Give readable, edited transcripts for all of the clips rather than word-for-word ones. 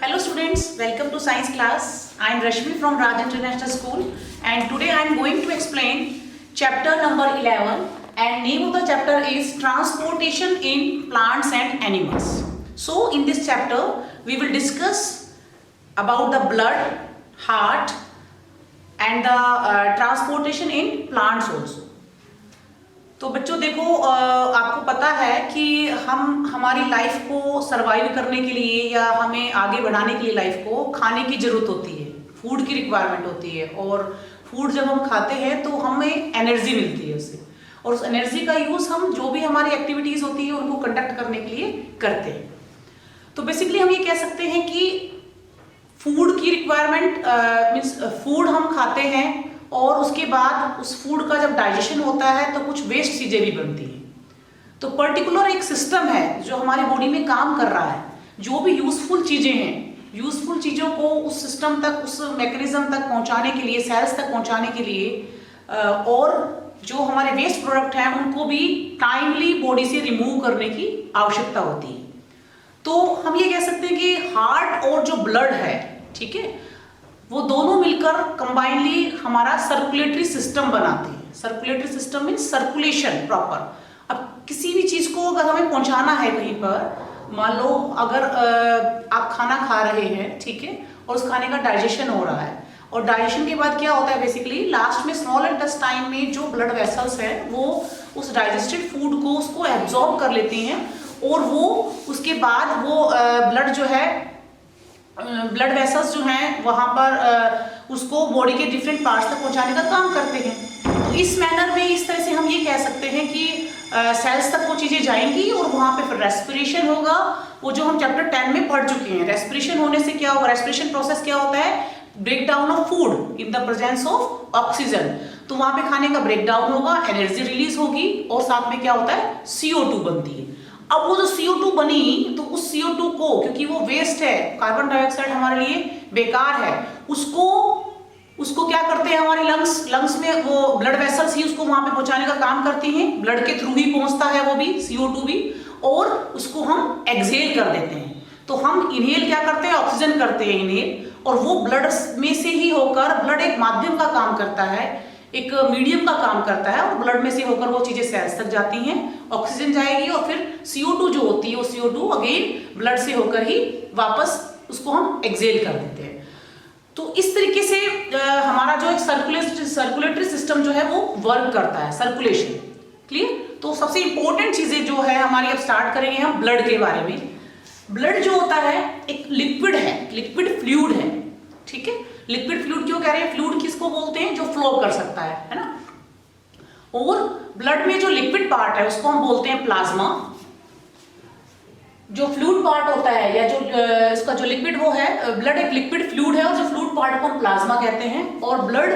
Hello students, welcome to science class. I am Rashmi from Raj International School and today I am going to explain chapter number 11 and name of the chapter is transportation in plants and animals. So in this chapter we will discuss about the blood, heart and the transportation in plants also. तो बच्चों देखो आपको पता है कि हम हमारी life को सरवाइव करने के लिए या हमें आगे बढ़ाने के लिए लाइफ को खाने की ज़रूरत होती है, फूड की रिक्वायरमेंट होती है और फूड जब हम खाते हैं तो हमें एनर्जी मिलती है उससे और उस एनर्जी का यूज़ हम जो भी हमारी एक्टिविटीज़ होती है उनको कंडक्ट करने के लिए करते हैं। तो बेसिकली हम ये कह सकते हैं कि फूड की रिक्वायरमेंट मीन्स फूड हम खाते हैं और उसके बाद उस फूड का जब डाइजेशन होता है तो कुछ वेस्ट चीज़ें भी बनती हैं। तो पर्टिकुलर एक सिस्टम है जो हमारी बॉडी में काम कर रहा है, जो भी यूजफुल चीज़ें हैं, यूजफुल चीज़ों को उस सिस्टम तक, उस मैकेनिज्म तक पहुंचाने के लिए, सेल्स तक पहुंचाने के लिए और जो हमारे वेस्ट प्रोडक्ट हैं उनको भी टाइमली बॉडी से रिमूव करने की आवश्यकता होती है। तो हम ये कह सकते हैं कि हार्ट और जो ब्लड है, ठीक है, वो दोनों मिलकर कंबाइनली हमारा सर्कुलेटरी सिस्टम बनाते हैं। Circulatory system means circulation proper. अब किसी भी चीज को अगर हमें पहुंचाना है कहीं पर, मान लो अगर आप खाना खा रहे हैं, ठीक है, और उस खाने का डाइजेशन हो रहा है और डाइजेशन के बाद क्या होता है, बेसिकली लास्ट में स्मॉल इंटेस्टाइन में जो ब्लड वेसल्स हैं वो उस डाइजेस्टेड फूड को उसको एब्जॉर्ब कर लेती हैं और वो उसके बाद वो ब्लड जो है, ब्लड वेसल्स जो हैं वहाँ पर उसको बॉडी के डिफरेंट पार्ट्स तक पहुँचाने का काम करते हैं। तो इस मैनर में, इस तरह से हम ये कह सकते हैं कि सेल्स तक वो चीज़ें जाएंगी और वहाँ पे फिर रेस्पिरेशन होगा, वो जो हम चैप्टर 10 में पढ़ चुके हैं। रेस्पिरेशन होने से क्या होगा, रेस्पिरेशन प्रोसेस क्या होता है, break down of food in the presence of oxygen. तो वहाँ पे खाने का ब्रेक डाउन होगा, एनर्जी रिलीज होगी और साथ में क्या होता है, CO2 बनती है। अब वो जो CO2 बनी तो उस CO2 को, क्योंकि वो वेस्ट है, कार्बन डाइऑक्साइड हमारे लिए बेकार है, उसको क्या करते हैं हमारे लंग्स में वो ब्लड वेसल्स ही उसको वहां पे पहुंचाने का काम करती हैं। ब्लड के थ्रू ही पहुंचता है वो भी, CO2 भी, और उसको हम एक्सहेल कर देते हैं। तो हम इनहेल क्या करते हैं, ऑक्सीजन करते हैं इनहेल, और वो ब्लड में से ही होकर, ब्लड एक माध्यम का काम करता है, एक मीडियम का काम करता है, और ब्लड में से होकर वो चीजें सेल्स तक जाती हैं, ऑक्सीजन जाएगी और फिर CO2 जो होती है वो CO2 अगेन ब्लड से होकर ही वापस उसको हम एक्सहेल कर देते हैं। तो इस तरीके से हमारा जो एक सर्कुलेटरी सिस्टम जो है वो वर्क करता है, सर्कुलेशन। क्लियर? तो सबसे इंपॉर्टेंट चीजें जो है हमारी, अब स्टार्ट करेंगे हम ब्लड के बारे में। ब्लड जो होता है एक लिक्विड है, लिक्विड फ्लूइड है, ठीक है। लिक्विड फ्लूइड क्यों कह रहे हैं, फ्लूइड किसको बोलते हैं, जो फ्लो कर सकता है ना। और ब्लड में जो लिक्विड पार्ट है उसको हम बोलते हैं प्लाज्मा। जो फ्लूइड पार्ट होता है या जो इसका जो लिक्विड वो है, ब्लड एक लिक्विड फ्लूइड है और जो फ्लूइड पार्ट को हम प्लाज्मा कहते हैं। और ब्लड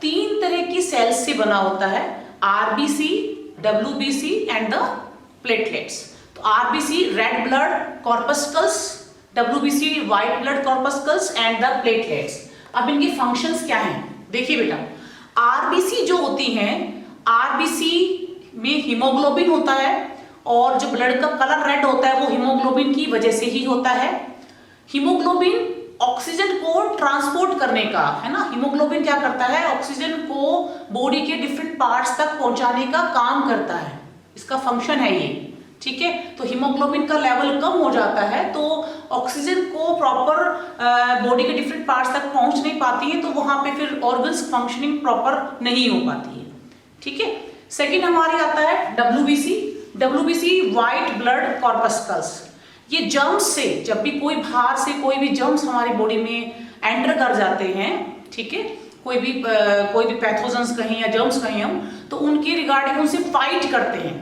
3 तरह की सेल्स से बना होता है, RBC, WBC and the platelets. तो RBC red blood corpuscles, WBC white blood corpuscles and the platelets. अब इनके फंक्शंस क्या हैं, देखिए बेटा। RBC जो होती हैं, RBC में हीमोग्लोबिन होता है और जो ब्लड का कलर रेड होता है वो हीमोग्लोबिन की वजह से ही होता है। हीमोग्लोबिन ऑक्सीजन को ट्रांसपोर्ट करने का, है ना, हीमोग्लोबिन क्या करता है, ऑक्सीजन को बॉडी के डिफरेंट पार्ट्स तक पहुंचाने का काम करता है, इसका फंक्शन है ये, ठीक है। तो हीमोग्लोबिन का लेवल कम हो जाता है तो ऑक्सीजन को प्रॉपर बॉडी के डिफरेंट पार्ट्स तक पहुंच नहीं पाती है, तो वहां पे फिर ऑर्गन्स फंक्शनिंग प्रॉपर नहीं हो पाती है, ठीक है। सेकंड हमारी आता है WBC व्हाइट ब्लड कॉर्पस्कल्स। ये जर्म्स से, जब भी कोई बाहर से कोई भी जर्म्स हमारी बॉडी में एंटर कर जाते हैं, ठीक है, कोई भी पैथोजेंस कहें या जर्म्स कहें हम, तो उनके रिगार्डिंग उनसे फाइट करते हैं।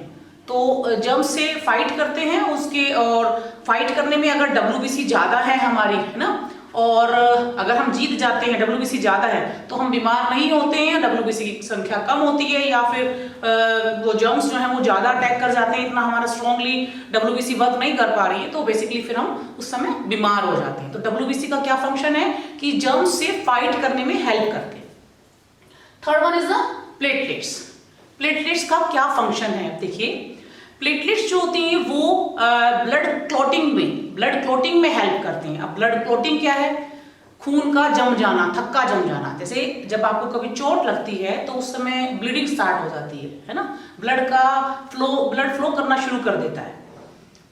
तो जर्म्स से फाइट करते हैं उसके, और फाइट करने में अगर WBC ज्यादा है हमारी, है ना, और अगर हम जीत जाते हैं, WBC ज्यादा है, तो हम बीमार नहीं होते हैं, WBC की संख्या कम होती है, या फिर वो जर्म्स जो है वो ज्यादा अटैक कर जाते हैं, इतना हमारा स्ट्रॉन्गली WBC वर्क नहीं कर पा रही है, तो बेसिकली फिर हम उस समय बीमार हो जाते हैं। तो WBC का क्या फंक्शन है कि जर्म्स से फाइट करने में हेल्प करते हैं। Third one is the platelets. Platelets का क्या फंक्शन है, देखिए प्लेटलेट्स जो होती हैं वो ब्लड क्लॉटिंग में हेल्प करते हैं। अब ब्लड क्लॉटिंग क्या है? खून का जम जाना, थक्का जम जाना। जैसे जब आपको कभी चोट लगती है तो उस समय ब्लीडिंग स्टार्ट हो जाती है ना, ब्लड फ्लो करना शुरू कर देता है।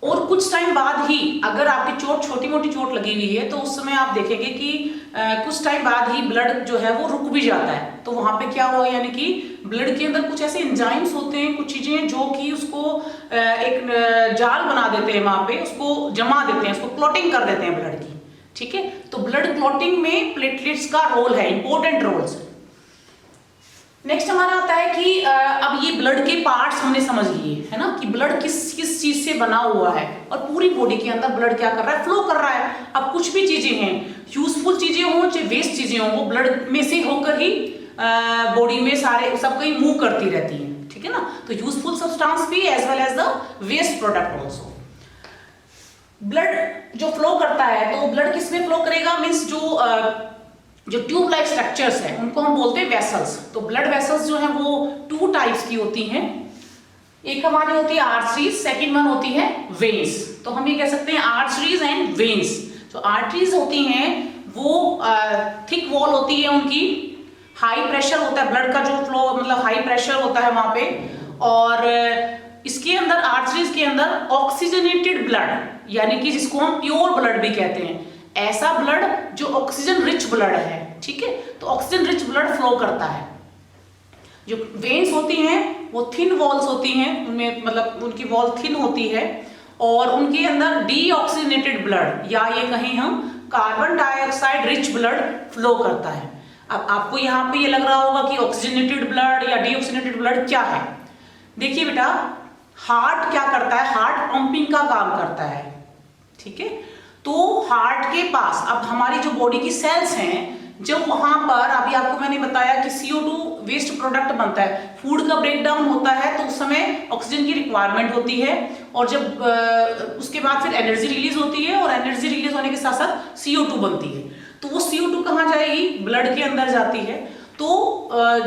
और कुछ टाइम बाद ही अगर आपकी चोट, छोटी मोटी चोट लगी हुई है, तो उस समय आप देखेंगे कि कुछ टाइम बाद ही ब्लड जो है वो रुक भी जाता है। तो वहां पे क्या हुआ, यानी कि ब्लड के अंदर कुछ ऐसे एंजाइम्स होते हैं, कुछ चीजें जो कि उसको एक जाल बना देते हैं, वहां पे उसको जमा देते हैं, उसको क्लॉटिंग कर देते हैं ब्लड की। ठीक है, तो ब्लड क्लॉटिंग में प्लेटलेट्स का रोल है, इंपॉर्टेंट रोल्स है। नेक्स्ट हमारा आता है कि अब ये ब्लड के पार्ट्स हमने समझ लिए है ना, कि ब्लड किस किस चीज से बना हुआ है और पूरी बॉडी के अंदर ब्लड क्या कर रहा है, फ्लो कर रहा है। अब कुछ भी चीजें हैं, यूजफुल चीजें हों चाहे वेस्ट चीजें हों, वो ब्लड में से होकर ही बॉडी में सारे सब कहीं मूव करती रहती हैं। ठीक है ना, तो यूजफुल सब्सटेंस भी as well as the waste product also. Blood जो फ्लो करता है, तो ब्लड किस में फ्लो करेगा, मीन्स जो ट्यूब लाइक स्ट्रक्चर्स हैं उनको हम बोलते हैं वेसल्स। तो ब्लड वेसल्स जो हैं वो 2 टाइप्स की होती हैं। एक हमारी होती है आर्टरीज, सेकंड वन होती है वेन्स। तो हम ये कह सकते हैं आर्टरीज एंड वेन्स। जो आर्टरीज होती हैं वो थिक वॉल होती है उनकी, हाई प्रेशर होता है ब्लड का, जो फ्लो मतलब हाई प्रेशर होता है वहां पे। और इसके अंदर, आर्टरीज के अंदर ऑक्सीजनेटेड ब्लड, यानी कि जिसको हम प्योर ब्लड भी कहते हैं, ऐसा ब्लड जो ऑक्सीजन रिच ब्लड है। ठीक है, तो ऑक्सीजन रिच ब्लड फ्लो करता है। जो वेन्स होती हैं वो थिन वॉल्स होती हैं, उनमें मतलब उनकी वॉल थिन होती है और उनके अंदर डीऑक्सीजनेटेड ब्लड, या ये कहें हम carbon dioxide rich blood flow करता है। अब आपको यहाँ पे ये लग रहा होगा कि ऑक्सीजनेटेड ब्लड या डीऑक्सीजनेटेड ब्लड क्या है। देखिए बेटा, हार्ट क्या करता है, हार्ट पंपिंग का काम करता है। ठीक है, तो हार्ट के पास अब हमारी जो बॉडी की सेल्स हैं, जब वहां पर अभी आपको मैंने बताया कि CO2 वेस्ट प्रोडक्ट बनता है, फूड का ब्रेकडाउन होता है तो उस समय ऑक्सीजन की रिक्वायरमेंट होती है, और जब उसके बाद फिर एनर्जी रिलीज होती है, और एनर्जी रिलीज होने के साथ साथ CO2 बनती है। तो वो CO2 कहाँ जाएगी, ब्लड के अंदर जाती है। तो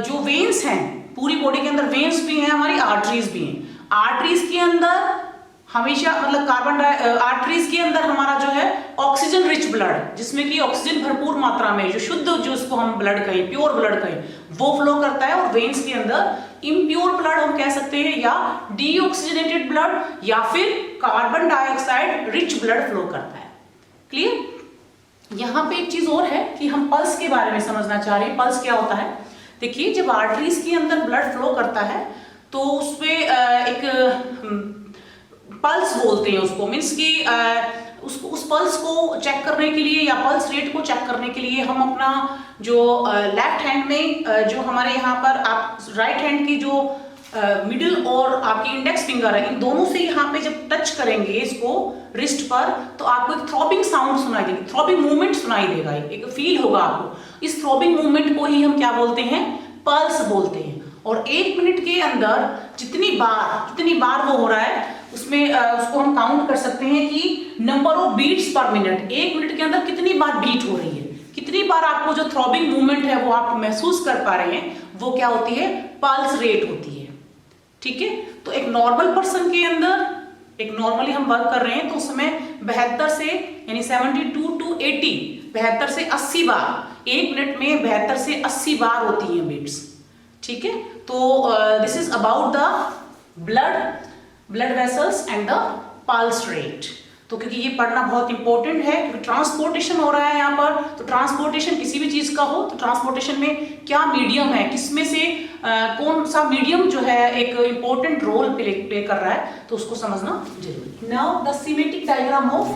जो वेन्स हैं, पूरी बॉडी के अंदर वेन्स भी हैं, हमारी आर्टरीज भी हैं। आर्टरीज के अंदर हमेशा मतलब आर्टरीज के अंदर हमारा जो है ऑक्सीजन रिच ब्लड, जिसमें कि ऑक्सीजन भरपूर मात्रा में, जो शुद्ध, जो उसको हम ब्लड कहें, प्योर ब्लड कहें, वो फ्लो करता है। और वेन्स के अंदर इम्प्योर ब्लड हम कह सकते हैं, या डीऑक्सीजनेटेड ब्लड, या फिर carbon dioxide rich blood flow करता है। क्लियर। यहाँ पे एक चीज और है कि हम पल्स के बारे में समझना चाह रहे हैं। पल्स क्या होता है, देखिए जब आर्टरीज के अंदर ब्लड फ्लो करता है तो उसपे एक पल्स बोलते हैं उसको, मीन्स कि उस पल्स को चेक करने के लिए या पल्स रेट को चेक करने के लिए हम अपना जो लेफ्ट हैंड में जो हमारे यहाँ पर आप राइट हैंड की जो मिडिल और आपकी इंडेक्स फिंगर है, इन दोनों से यहाँ पे जब टच करेंगे इसको रिस्ट पर, तो आपको एक थ्रॉबिंग साउंड सुनाई देगी, थ्रॉबिंग मूवमेंट सुनाई देगा, एक फील होगा आपको। इस थ्रॉबिंग मूवमेंट को ही हम क्या बोलते हैं, पल्स बोलते हैं। और 1 मिनट के अंदर जितनी बार वो हो रहा है, उसमें उसको हम काउंट कर सकते हैं कि number of beats per minute, 1 minute के अंदर कितनी बार बीट हो रही है, कितनी बार आपको जो थ्रॉबिंग मूवमेंट है वो आप महसूस कर पा रहे हैं, वो क्या होती है, पल्स रेट होती है। ठीक है, तो एक नॉर्मल पर्सन के अंदर, एक नॉर्मली हम वर्क कर रहे हैं तो उस समय 72 से यानी 72 to 80, 72 से 80 बार, 1 मिनट में 72 से 80 बार होती हैं बीट्स। ठीक है, तो this is about the blood vessels and the pulse rate. तो क्योंकि ये पढ़ना बहुत इंपॉर्टेंट है, क्योंकि ट्रांसपोर्टेशन हो रहा है यहाँ पर, तो ट्रांसपोर्टेशन किसी भी चीज का हो तो ट्रांसपोर्टेशन में क्या मीडियम है, किसमें से कौन सा मीडियम जो है एक इंपॉर्टेंट रोल प्ले कर रहा है, तो उसको समझना जरूरी। Now the symmetric diagram of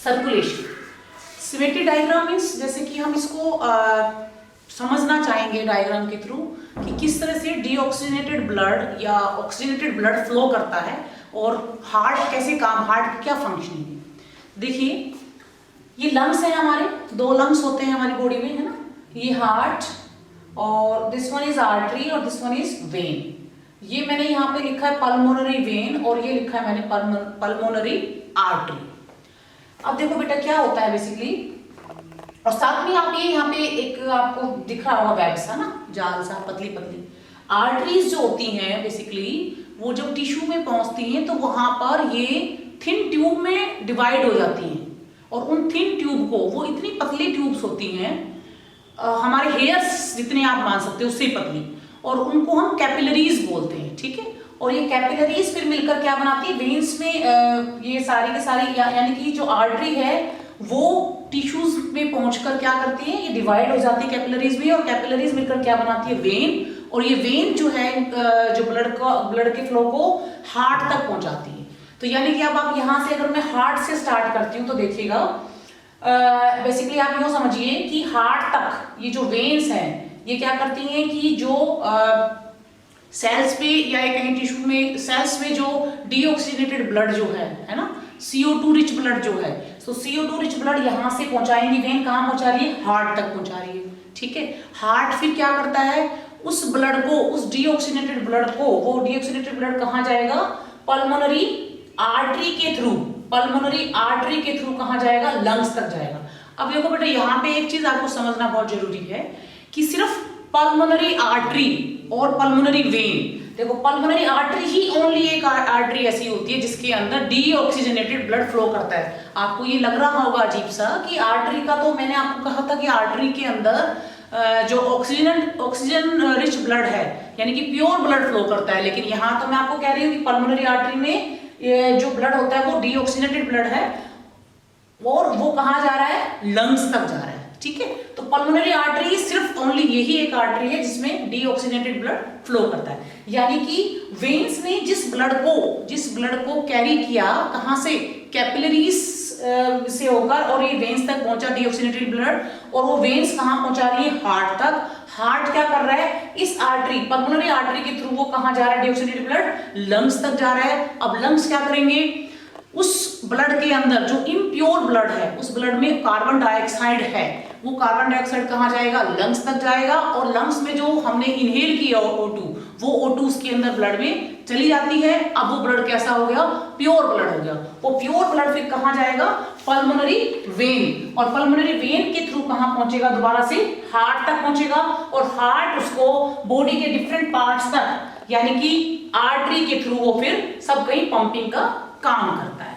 circulation. Symmetric diagram means, जैसे कि हम इसको समझना चाहेंगे डायग्राम के थ्रू कि किस तरह से डीऑक्सीजनेटेड ब्लड या ऑक्सीजनेटेड ब्लड फ्लो करता है और हार्ट कैसे काम, हार्ट की क्या फंक्शनिंग है। देखिए ये लंग्स है हमारे, 2 लंग्स होते हैं हमारी बॉडी में, है ना, ये हार्ट और दिस वन इज आर्टरी और दिस वन इज वेन। ये मैंने यहाँ पे लिखा है पल्मोनरी वेन और ये लिखा है मैंने पल्मोनरी आर्टरी। अब देखो बेटा क्या होता है बेसिकली, और साथ में आप ये यहाँ पे एक आपको दिख रहा होगा वेब सा ना, जाल सा, पतली पतली। आर्टरीज जो होती हैं बेसिकली वो जब टिश्यू में पहुंचती हैं तो वहां पर ये थिन ट्यूब में डिवाइड हो जाती हैं, और उन थिन ट्यूब को, वो इतनी पतली ट्यूब्स होती हैं हमारे हेयर्स जितने आप मान सकते हो उससे पतली, और उनको हम कैपिलरीज बोलते हैं, ठीक है। और ये कैपिलरीज फिर मिलकर क्या बनाती है, वेन्स में ये सारी के सारी यानी कि जो आर्टरी है वो टिश्यूज में पहुंचकर क्या करती है, ये डिवाइड हो जाती है कैपिलरीज में, और कैपिलरीज मिलकर क्या बनाती है, वेन, और ये वेन जो है जो ब्लड के फ्लो को हार्ट तक पहुंचाती है। तो यानी कि अब आप यहां से, अगर मैं हार्ट से स्टार्ट करती हूँ तो देखिएगा बेसिकली आप यूँ समझिए कि हार्ट तक ये जो वेन्स हैं ये क्या करती हैं कि जो सेल्स पे या कहीं टिश्यू में सेल्स में जो डीऑक्सीजनेटेड ब्लड जो है ना, CO2 रिच ब्लड जो है, तो CO2 रिच ब्लड यहाँ से पहुंचाएंगी, वेन कहाँ पहुंचा रही है, हार्ट तक पहुंचा रही है, ठीक है। हार्ट फिर क्या करता है, उस ब्लड को, उस डीऑक्सीजनेटेड ब्लड को, वो डीऑक्सीजनेटेड ब्लड कहाँ जाएगा, पल्मोनरी आर्टरी के थ्रू, पल्मोनरी आर्टरी के थ्रू कहाँ जाएगा, लंग्स तक जाएगा। अब देखो बेटा यहाँ पे एक चीज आपको समझना बहुत जरूरी है कि सिर्फ पल्मोनरी आर्टरी और पल्मोनरी वेन, देखो पल्मोनरी आर्टरी ही ओनली एक आर्टरी ऐसी होती है जिसके अंदर डीऑक्सीजनेटेड ब्लड फ्लो करता है। आपको ये लग रहा होगा अजीब सा कि आर्टरी का, तो मैंने आपको कहा था कि आर्टरी के अंदर जो ऑक्सीजन रिच ब्लड है यानी कि प्योर ब्लड फ्लो करता है, लेकिन यहाँ तो मैं आपको कह रही हूँ कि पल्मोनरी आर्टरी में जो ब्लड होता है वो डीऑक्सीजनेटेड ब्लड है, और वो कहाँ जा रहा है, लंग्स तक जा रहा है, ठीक है। तो पल्मोनरी आर्टरी सिर्फ ओनली यही एक आर्टरी है जिसमें डीऑक्सीजनेटेड ब्लड फ्लो करता है, यानी कि वेन्स ने जिस ब्लड को कैरी किया कहाँ से, कैपिलरीज से होकर, और ये वेन्स तक पहुंचा डीऑक्सीजनेटेड ब्लड, और वो वेन्स कहाँ पहुंचा रही है, हार्ट तक। हार्ट क्या कर रहा है, इस आर्टरी, पल्मोनरी आर्टरी के थ्रू वो कहाँ जा रहा है, डीऑक्सीजनेटेड ब्लड लंग्स तक जा रहा है। अब लंग्स क्या करेंगे, उस ब्लड के अंदर जो इम्प्योर ब्लड है, उस ब्लड में कार्बन डाइऑक्साइड है, वो कार्बन डाइऑक्साइड कहाँ जाएगा, लंग्स तक जाएगा, और लंग्स में जो हमने इनहेल किया O2, वो O2 उसके अंदर ब्लड में चली जाती है। अब वो ब्लड कैसा हो गया, प्योर ब्लड हो गया। वो प्योर ब्लड फिर कहाँ जाएगा, पल्मोनरी वेन, और पल्मोनरी वेन के थ्रू कहाँ पहुंचेगा, दोबारा से हार्ट तक पहुंचेगा, और हार्ट उसको बॉडी के डिफरेंट पार्ट्स तक यानी कि आर्टरी के थ्रू वो फिर सब कहीं पंपिंग का काम करता है,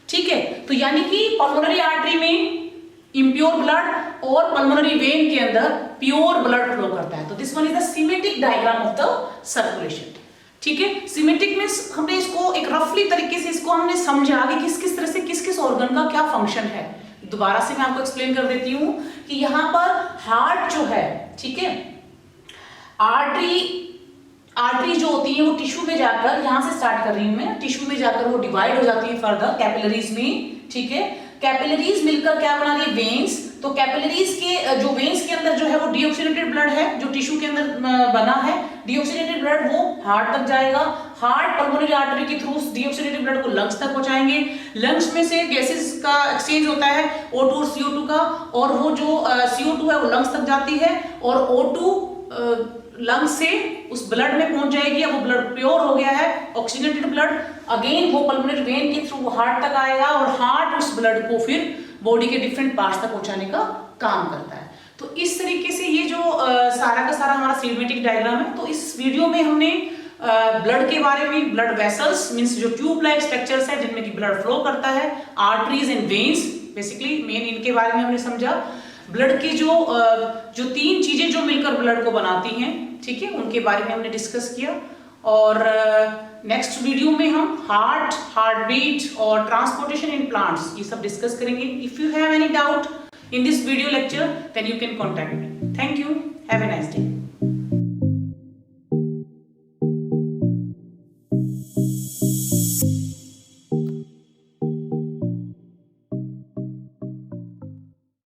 ठीक है। तो यानी कि पल्मोनरी आर्टरी में इम्प्योर ब्लड और पल्मोनरी वेन के अंदर प्योर ब्लड फ्लो करता है। तो this one is the semantic diagram of the circulation, ठीक है। सिमेटिक मींस हमने इसको एक रफली तरीके से इसको हमने समझा कि किस किस तरह से किस किस ऑर्गन का क्या फंक्शन है। दोबारा से मैं आपको एक्सप्लेन कर देती हूँ कि यहाँ पर हार्ट जो है, ठीक है, आर्टरी जो होती है वो टिश्यू में जाकर, यहां से स्टार्ट कर रही हूं मैं, टिश्यू में जाकर वो डिवाइड हो जाती है फर्दर कैपिलरीज में, ठीक है। कैपिलरीज मिलकर क्या बना रही है, वेन्स। तो कैपिलरीज के जो वेन्स के अंदर जो है वो डीऑक्सीजनेटेड ब्लड है जो टिश्यू के अंदर बना है, डीऑक्सीजनेटेड ब्लड वो हार्ट तक जाएगा, हार्ट पल्मोनरी आर्टरी के थ्रू डीऑक्सीजनेटेड ब्लड को लंग्स तक पहुंचाएंगे। लंग्स में से गैसेस का एक्सचेंज होता है O2 और CO2 का, और वो जो CO2 है वो लंग्स तक जाती है, और O2 लंग्स से उस ब्लड में पहुंच जाएगी। अब वो ब्लड प्योर हो गया है, ऑक्सीजनेटेड ब्लड, अगेन वो पल्मोनरी वेन के थ्रू हार्ट तक आएगा, और हार्ट उस ब्लड को फिर बॉडी के डिफरेंट पार्ट्स तक पहुंचाने का काम करता है। तो इस तरीके से ये जो सारा का सारा हमारा सिमेटिक डायग्राम है। तो इस वीडियो में हमने ब्लड के बारे में, ब्लड वेसल्स मींस जो ट्यूब लाइक स्ट्रक्चर्स है जिनमें कि ब्लड फ्लो करता है, arteries and veins, basically main इनके बारे में हमने समझा। ब्लड की जो तीन चीजें जो मिलकर ब्लड को बनाती हैं, ठीक है, उनके बारे में हमने डिस्कस किया। और नेक्स्ट वीडियो में हम हार्ट बीट और ट्रांसपोर्टेशन इन प्लांट्स ये सब डिस्कस करेंगे। If you have any doubt in this video lecture then you can contact me. Thank you. Have a nice day.